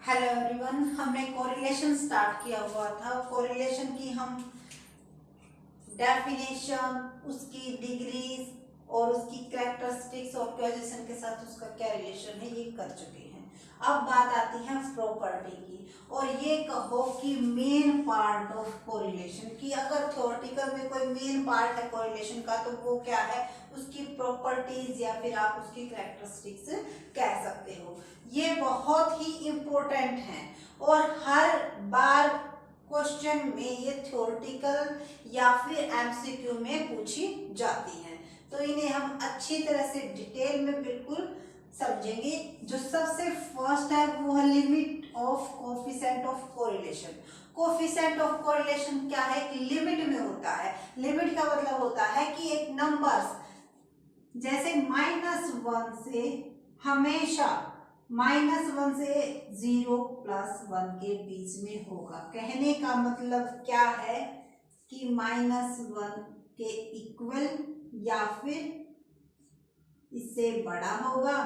Hello everyone, हमने correlation start किया हुआ था। कोरिलेशन की हम डेफिनेशन, उसकी डिग्रीज और उसकी कैरेक्टरिस्टिक्स और कॉजेशन के साथ उसका क्या रिलेशन है ये कर चुके हैं। अब बात आती है प्रॉपर्टी की, और ये कहो कि मेन पार्ट ऑफ कोरिलेशन की, अगर थ्योरेटिकल में कोई मेन पार्ट है कोरिलेशन का तो वो क्या है, उसकी प्रॉपर्टीज या फिर आप उसकी कैरेक्टरिस्टिक्स कह सकते हो। ये बहुत ही इम्पोर्टेंट है और हर बार क्वेश्चन में ये थ्योरेटिकल या फिर एमसीक्यू में पूछी जाती हैं, तो इन्हें हम अच्छी तरह से डिटेल में बिल्कुल समझेंगे। जो सबसे फर्स्ट है वो है limit of coefficient of correlation. Coefficient of correlation क्या है कि लिमिट में होता है। लिमिट का मतलब होता है कि एक नंबर्स जैसे -1 से हमेशा -1 से 0 + 1 के बीच में होगा। कहने का मतलब क्या है कि -1 के इक्वल या फिर इससे बड़ा होगा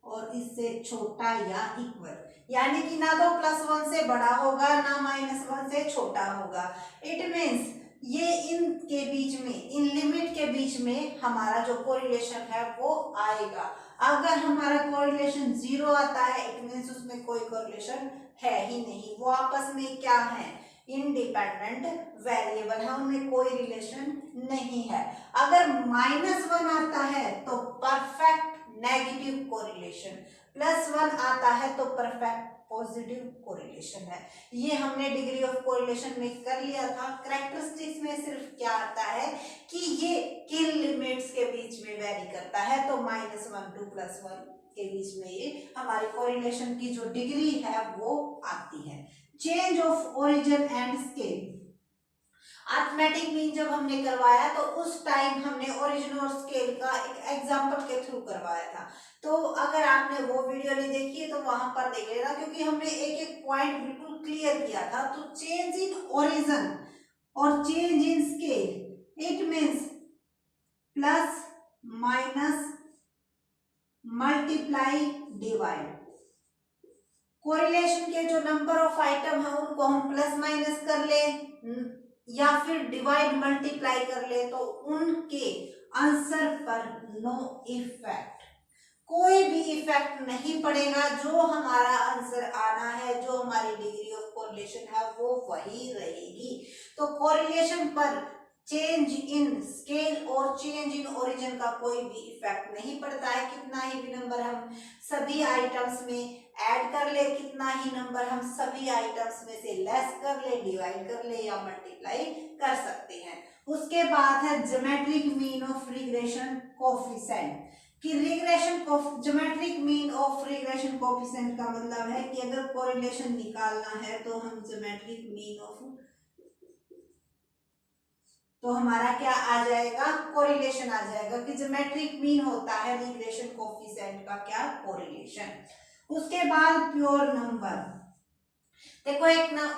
और इससे छोटा या इक्वल, यानी कि ना तो +1 से बड़ा होगा ना -1 से छोटा होगा। इट मीन्स ये इन के बीच में, इन लिमिट के बीच में हमारा जो कोरिलेशन है वो आएगा। अगर हमारा कोरिलेशन 0 आता है इट मीन्स उसमें कोई कोरिलेशन है ही नहीं, वो आपस में क्या है, इंडिपेंडेंट वेरिएबल है, उनमें कोई रिलेशन नहीं है। अगर -1 आता है तो परफेक्ट नेगेटिव कोरिलेशन, +1 आता है तो परफेक्ट पॉजिटिव कोरिलेशन है। ये हमने डिग्री ऑफ कोरिलेशन में कर लिया था। कैरेक्टरिस्टिक्स में सिर्फ क्या आता है कि ये किन लिमिट्स के बीच में वेरी करता है, तो -1 to +1 के बीच में ये हमारी कोरिलेशन की जो डिग्री है वो आती है। Change of origin and scale, arithmetic mean जब हमने करवाया तो उस टाइम हमने ओरिजिन और स्केल का एक एग्जांपल के थ्रू करवाया था। तो अगर आपने वो वीडियो नहीं देखी है तो वहां पर देख लेना, क्योंकि हमने एक एक पॉइंट बिल्कुल क्लियर किया था। तो चेंज इन ओरिजिन और change in scale it means plus minus multiply divide. Correlation के जो नंबर ऑफ आइटम है उनको हम प्लस माइनस कर ले या फिर डिवाइड मल्टीप्लाई कर ले तो उनके आंसर पर नो इफेक्ट, कोई भी इफेक्ट नहीं पड़ेगा। जो हमारा आंसर आना है, जो हमारी डिग्री ऑफ कोरिलेशन है वो वही रहेगी। तो कोरिलेशन पर चेंज इन स्केल और चेंज इन ओरिजिन का कोई भी इफेक्ट नहीं पड़ता है। कितना ही भी नंबर हम सभी आइटम्स में ऐड कर ले, कितना ही नंबर हम सभी आइटम्स में से लेस कर ले, डिवाइड कर ले या मल्टीप्लाई कर सकते हैं। उसके बाद है geometric mean of regression coefficient कि regression geometric mean of regression coefficient का मतलब है कि अगर कोरिलेशन निकालना है तो हम ज्योमेट्रिक मीन ऑफ, तो हमारा क्या आ जाएगा, कोरिलेशन आ जाएगा कि ज्योमेट्रिक मीन होता है रिग्रेशन कोफिशिएंट का क्या, कोरिलेशन। उसके बाद प्योर नंबर, देखो एक ना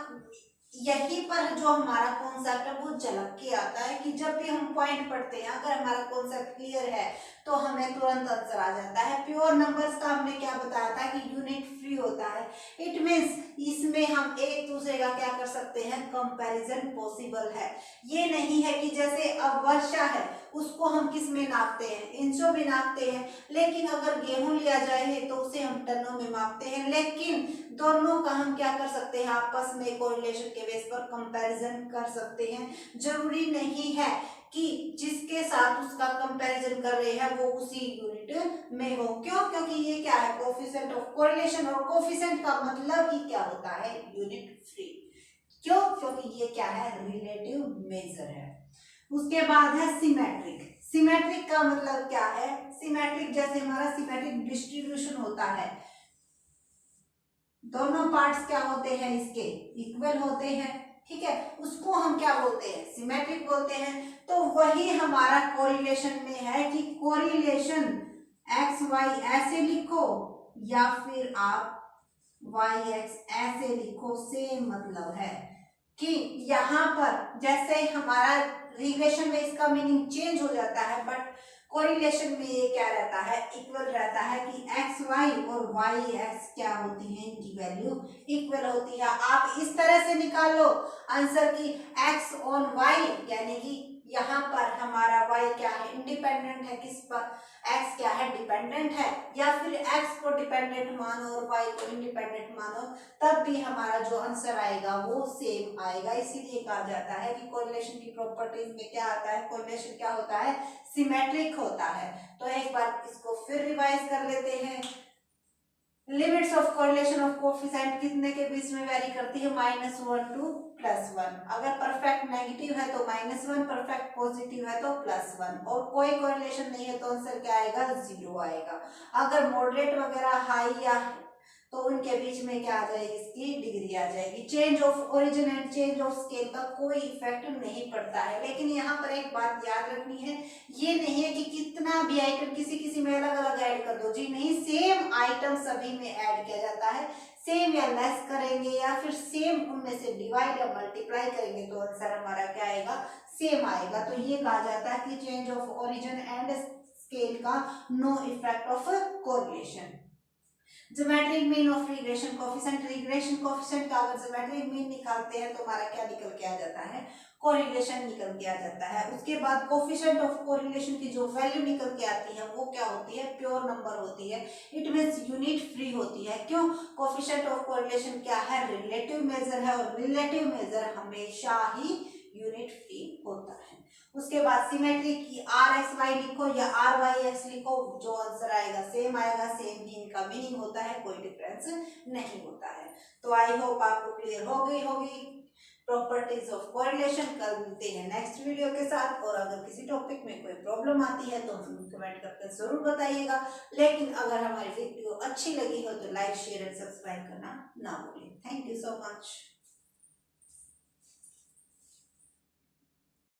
यहीं पर जो हमारा कॉन्सेप्ट है वो झलक के आता है कि जब भी हम पॉइंट पढ़ते हैं अगर हमारा कॉन्सेप्ट क्लियर है तो हमें तुरंत आंसर आ जाता है। प्योर नंबर्स का हमने क्या बताया था कि यूनिट फ्री होता है। इट मींस इसमें हम एक दूसरे का क्या कर सकते हैं, कंपैरिजन पॉसिबल है। ये नहीं है कि जैसे अब वर्षा है उसको हम किस में नापते हैं, इंचों में नापते हैं, लेकिन अगर गेहूं लिया जाए तो उसे हम टनों में मापते हैं। लेकिन दोनों का हम क्या कर सकते हैं, आपस में कोरिलेशन के बेस पर कंपैरिजन कर सकते हैं। जरूरी नहीं है कि जिसके साथ उसका कंपैरिजन कर रहे हैं वो उसी यूनिट में हो। क्यों? क्योंकि ये क्या है, कोफिशिएंट ऑफ कोरिलेशन, और कोफिशिएंट का मतलब ही क्या होता है, यूनिट फ्री। क्यों? क्योंकि ये क्या है, रिलेटिव मेजर है। उसके बाद है सिमेट्रिक। सिमेट्रिक का मतलब क्या है, सिमेट्रिक जैसे हमारा सिमेट्रिक डिस्ट्रीब्यूशन होता है, दोनों पार्ट्स क्या होते हैं इसके, इक्वल होते हैं, ठीक है, उसको हम क्या बोलते हैं, सिमेट्रिक बोलते हैं। तो वही हमारा कोरिलेशन में है कि कोरिलेशन एक्स वाई ऐसे लिखो या फिर आप वाई एक्स ऐसे लिखो, सेम मतलब है कि यहाँ पर जैसे हमारा रिग्रेशन में इसका मीनिंग चेंज हो जाता है, बट कोरिलेशन में ये क्या रहता है, इक्वल रहता है कि एक्स वाई और वाई एक्स क्या होती है, इनकी वैल्यू इक्वल होती है। आप इस तरह से निकाल लो आंसर की एक्स ऑन वाई, यानी कि यहाँ पर हमारा y क्या है, इंडिपेंडेंट है किस पर, x क्या है, डिपेंडेंट है, या फिर x को डिपेंडेंट मानो और y को इंडिपेंडेंट मानो, तब भी हमारा जो आंसर आएगा वो सेम आएगा। इसीलिए कहा जाता है कि कोरिलेशन की प्रॉपर्टीज में क्या आता है, कोरिलेशन क्या होता है, सिमेट्रिक होता है। तो एक बार इसको फिर रिवाइज कर लेते हैं। Limits of correlation of coefficient कितने के बीच में वेरी करती है, -1 टू +1। अगर परफेक्ट नेगेटिव है तो -1, परफेक्ट पॉजिटिव है तो +1, और कोई कोरिलेशन नहीं है तो आंसर क्या आएगा, 0 आएगा। अगर मॉडरेट वगैरह हाई या तो उनके बीच में क्या आ जाएगी, इसकी डिग्री आ जाएगी। Change of origin and change of scale का कोई इफेक्ट नहीं पड़ता है। लेकिन यहाँ पर एक बात याद रखनी है, ये नहीं है कि कितना भी आइटम किसी किसी में अलग अलग ऐड कर दो, जी नहीं, सेम आइटम सभी में ऐड किया जाता है। सेम या लेस करेंगे या फिर सेम उनमें से डिवाइड या मल्टीप्लाई करेंगे तो आंसर हमारा क्या आएगा, सेम आएगा। तो ये कहा जाता है कि change of origin and scale का no effect of correlation. Geometric mean of regression coefficient, regression coefficient का अगर ज्योमेट्रिक मीन निकालते हैं तो हमारा क्या निकल के आ जाता है, कोरिलेशन निकल के आ जाता है। उसके बाद कोफिशिएंट ऑफ कोरिलेशन की जो वैल्यू निकल के आती है वो क्या होती है, प्योर नंबर होती है। इट मींस यूनिट फ्री होती है। क्यों, कोफिशिएंट ऑफ कोरिलेशन क्या है, रिलेटिव मेजर है, और रिलेटिव मेजर हमेशा ही यूनिट फ्री होता है। उसके बाद सिमेट्री की आर एक्स वाई लिखो या आर वाई एक्स लिखो, जो आंसर आएगा सेम आएगा, सेम ही इनका मीनिंग होता है, कोई डिफरेंस नहीं होता है। तो आई होप आपको क्लियर हो गई होगी प्रॉपर्टीज ऑफ कोरिलेशन। कल मिलते हैं नेक्स्ट वीडियो के साथ, और अगर किसी टॉपिक में कोई प्रॉब्लम आती है तो हमें कमेंट करके जरूर बताइएगा। लेकिन अगर हमारी वीडियो अच्छी लगी हो तो लाइक शेयर एंड सब्सक्राइब करना ना भूलें। Thank you so much.